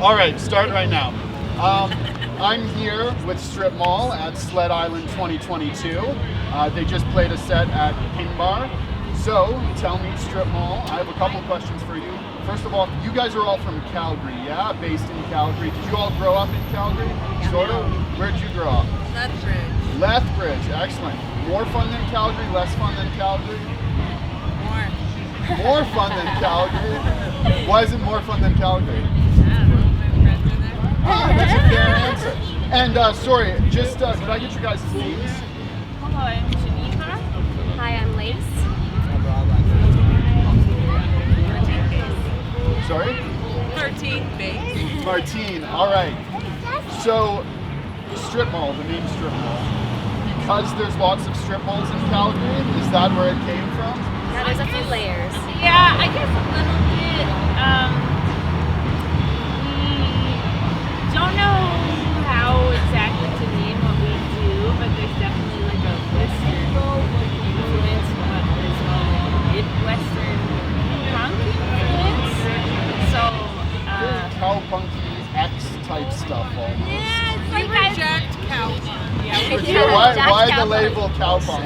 All right, start right now. I'm here with Stripmall at Sled Island 2022. They just played a set at Ping Bar. So, tell me, Stripmall, I have a couple questions for you. First of all, you guys are all from Calgary, yeah? Based in Calgary. Did you all grow up in Calgary? Yeah. Sort of? Where'd you grow up? Lethbridge. Lethbridge, excellent. More fun than Calgary, less fun than Calgary? More fun than Calgary? Why is it more fun than Calgary? Ah, that's a fair answer. And sorry, just could I get you guys' names? Hello, I'm Geneva. Hi, I'm Lace. Sorry? Martine, all right. So, Stripmall, the name Stripmall, because there's lots of strip malls in Calgary, is that where it came from? Yeah, there's a few layers. Yeah, I guess a little bit. We don't know how exactly to name what we do, but there's definitely like a Western influence, but there's a Midwestern punk influence. So, Cowpunky X-type stuff almost. yeah, it's like Reject cowpunk. Why the label cowpunk?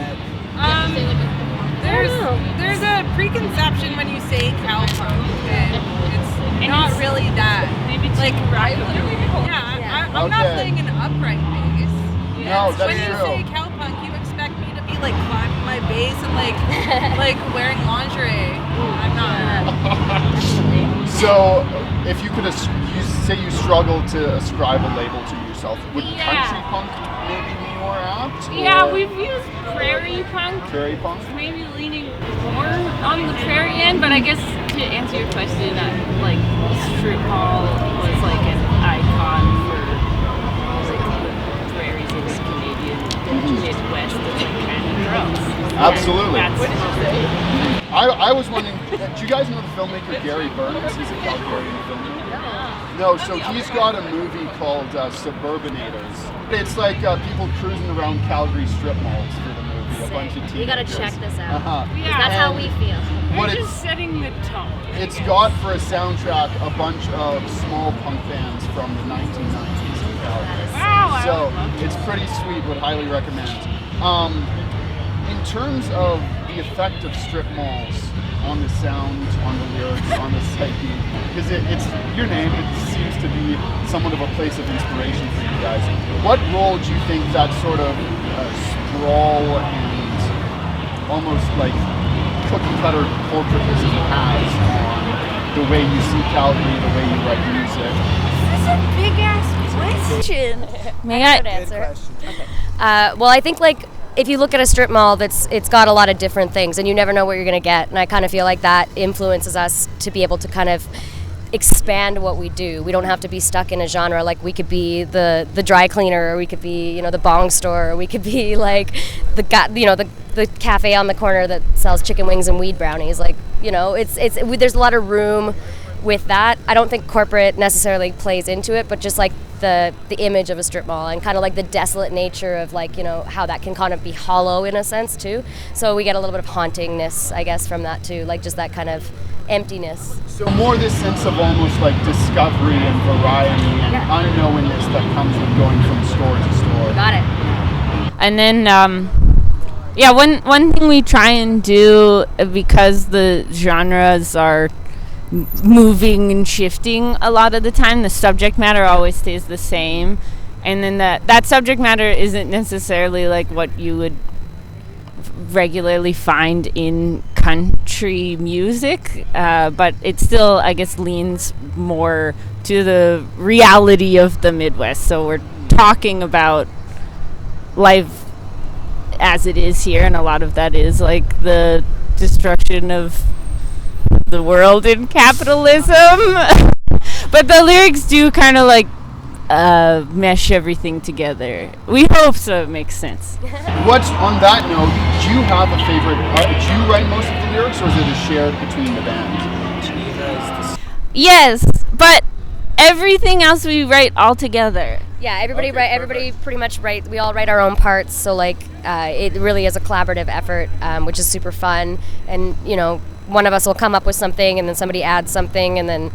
There's a preconception when you say cowpunk that it's not really that. maybe too Like I rockabilly. literally, I'm not Okay. playing an upright bass. No, that's When you true. say cowpunk, you expect me to be like climbing my bass and like wearing lingerie. I'm not. So, if you could, you say you struggle to ascribe a label to yourself, would country punk maybe be more apt? Yeah, or we've used prairie punk. prairie punk? Maybe leaning more on the prairie end, but I guess to answer your question, like Stripmall was like an icon for like the prairies in the Canadian Midwest that's like kind of gross. Absolutely. That's I was wondering, do you guys know the filmmaker Gary Burns? He's a Calgarian filmmaker. No, so he's got a movie called Suburbanators. It's like people cruising around Calgary strip malls for the movie. A bunch of teenagers. We gotta check this out. Yeah. That's how we feel. What We're it's, just setting the tone. it's got for a soundtrack a bunch of small punk bands from the 1990s in Calgary. Wow, So I would love it's pretty sweet, would highly recommend. In terms of the effect of strip malls on the sound, on the lyrics, on the psyche, because it's your name, it seems to be somewhat of a place of inspiration for you guys. What role do you think that sort of sprawl and almost like cookie cutter corporatism has on the way you see Calgary, the way you write music? This is a big ass question. May I? Good answer. Well, I think like if you look at a strip mall, it's got a lot of different things, and you never know what you're gonna get. And I kind of feel like that influences us to be able to kind of expand what we do. We don't have to be stuck in a genre. Like we could be the dry cleaner, or we could be the bong store, or we could be like the cafe on the corner that sells chicken wings and weed brownies. Like there's a lot of room with that. I don't think corporate necessarily plays into it, but just like the image of a strip mall and kind of like the desolate nature of like how that can kind of be hollow in a sense too. So we get a little bit of hauntingness, I guess, from that too, like just that kind of emptiness. So more this sense of almost like discovery and variety and unknowingness that comes with going from store to store. Got it. And then, one thing we try and do, because the genres are moving and shifting a lot of the time, the subject matter always stays the same. And then that subject matter isn't necessarily like what you would regularly find in country music, but it still, I guess, leans more to the reality of the Midwest. So we're talking about life as it is here, and a lot of that is like the destruction of the world in capitalism. But the lyrics do kind of like mesh everything together. We hope so. It makes sense. What's on that note? Do you have a favorite? Do you write most of the lyrics, or is it a shared between the band? Yes, but everything else we write all together. Yeah, everybody Okay, write. Everybody pretty much write. We all write our own parts, so like it really is a collaborative effort, which is super fun. And one of us will come up with something, and then somebody adds something, and then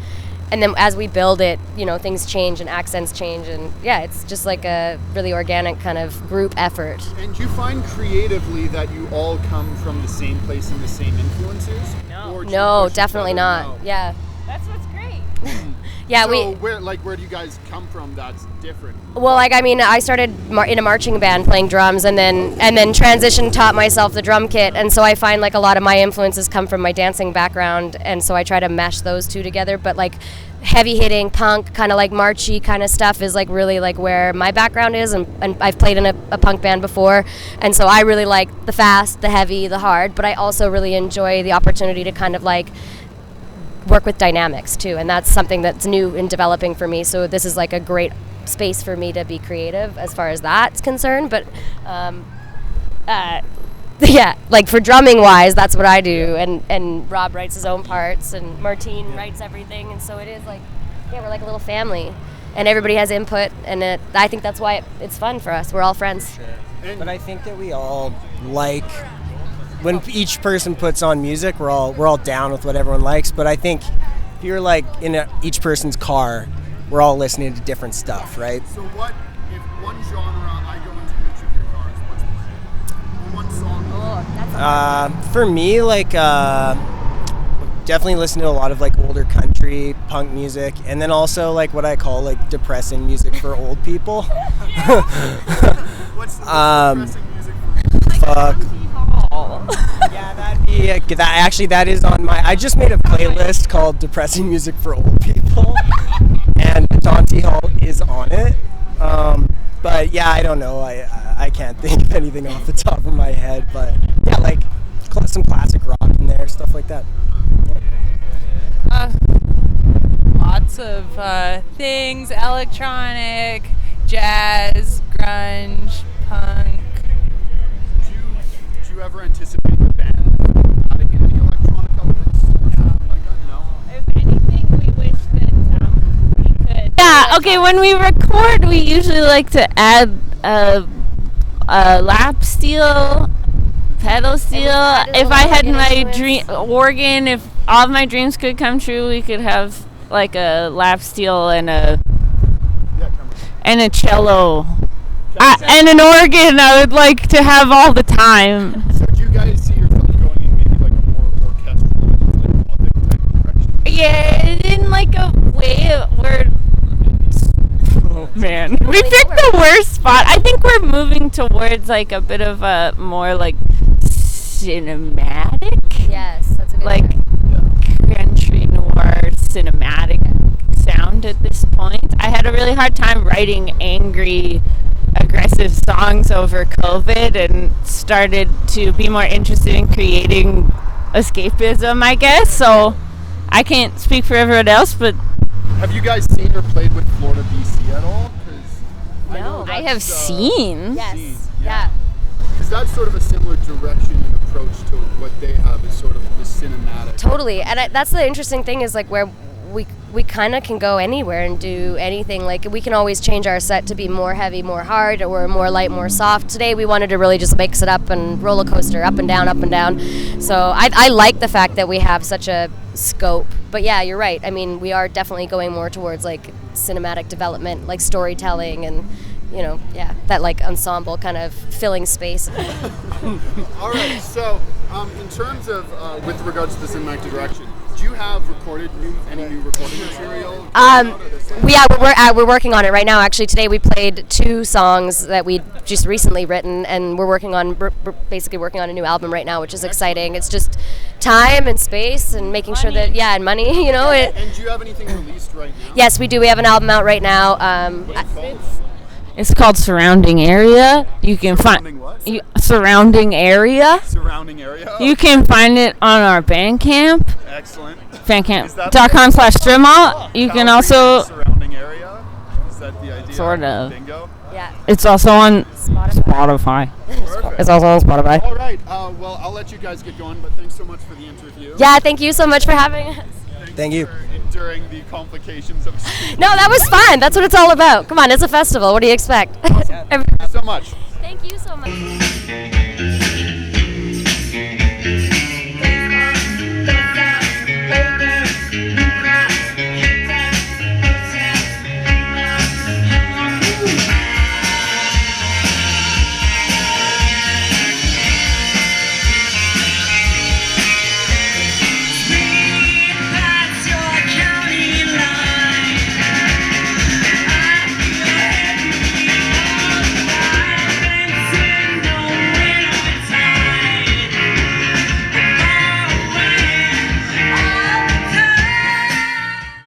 and then as we build it, you know, things change and accents change, and yeah, it's just like a really organic kind of group effort. And do you find creatively that you all come from the same place and the same influences? Or do you No, push each definitely other? not. No. Yeah. That's what's great. Yeah, So where do you guys come from that's different? well, like, I mean, I started in a marching band playing drums, and then transitioned, taught myself the drum kit, and so I find like a lot of my influences come from my dancing background, and so I try to mesh those two together. But like heavy hitting punk, kind of like marchy kind of stuff is like really like where my background is, and I've played in a punk band before, and so I really like the fast, the heavy, the hard, but I also really enjoy the opportunity to kind of like work with dynamics too, and that's something that's new and developing for me. So this is like a great space for me to be creative as far as that's concerned. But yeah, like for drumming wise, that's what I do, and Rob writes his own parts, and Martine writes everything, and so it is like, yeah, we're like a little family, and everybody has input, and I think that's why it's fun for us. We're all friends. But I think that we all like, when each person puts on music, we're all down with what everyone likes. But I think if you're like in each person's car, we're all listening to different stuff, right? So what if one genre I go into each of your cars? What's playing? One song. For me, like definitely listen to a lot of like older country punk music, and then also like what I call like depressing music for old people. What's depressing music for Fuck. Yeah, that is on my. I just made a playlist called "Depressing Music for Old People," and Dante Hall is on it. But yeah, I don't know. I can't think of anything off the top of my head. But yeah, like some classic rock in there, stuff like that. Lots of things: electronic, jazz, grunge, punk. Do you ever anticipate the band adding any electronic elements? Or something like that? No. If anything, we wish that we could. Yeah. Okay. When we record, we usually like to add a lap steel, pedal steel. If I had my dream organ, if all of my dreams could come true, we could have like a lap steel and a cello. And an organ I would like to have all the time. So do you guys see yourself going in maybe like a more orchestral, like gothic type direction? Yeah, in like a way where... Oh, man. We picked the worst spot. I think we're moving towards like a bit of a more like cinematic. Yes, that's a good Like country noir cinematic sound at this point. I had a really hard time writing angry, aggressive songs over COVID, and started to be more interested in creating escapism, I guess. So I can't speak for everyone else, but Have you guys seen or played with Florida BC at all? 'Cause No. I have seen. Yes. Scene, Yeah. Because that's sort of a similar direction and approach to what they have, is sort of the cinematic. Totally, and that's the interesting thing, is like where we kind of can go anywhere and do anything. Like we can always change our set to be more heavy, more hard, or more light, more soft. Today we wanted to really just mix it up and roller coaster, up and down, up and down. So I like the fact that we have such a scope. But yeah, you're right. I mean, we are definitely going more towards like cinematic development, like storytelling, and you know, yeah, that like ensemble kind of filling space. All right. So, in terms of with regards to the cinematic direction, do you have any new recording material? We're working on it right now. Actually, today we played 2 songs that we just recently written, and we're basically working on a new album right now, which is exciting. It's just time and space and making sure that and money, you know. And do you have anything released right now? Yes, we do. We have an album out right now. It's called Surrounding Area. You can Surrounding what? Surrounding Area. Surrounding area. You can find it on our Bandcamp. Excellent. Bandcamp.com/Stripmall. You can also surrounding area. Is that the idea? Sort of. Bingo. Yeah. It's also on Spotify. Perfect. It's also on Spotify. All right. Well, I'll let you guys get going, but thanks so much for the interview. Yeah, thank you so much for having us. Thank you. For enduring the complications of speaking. No, that was fun. That's what it's all about. Come on, it's a festival. What do you expect? Thank you so much. Thank you so much.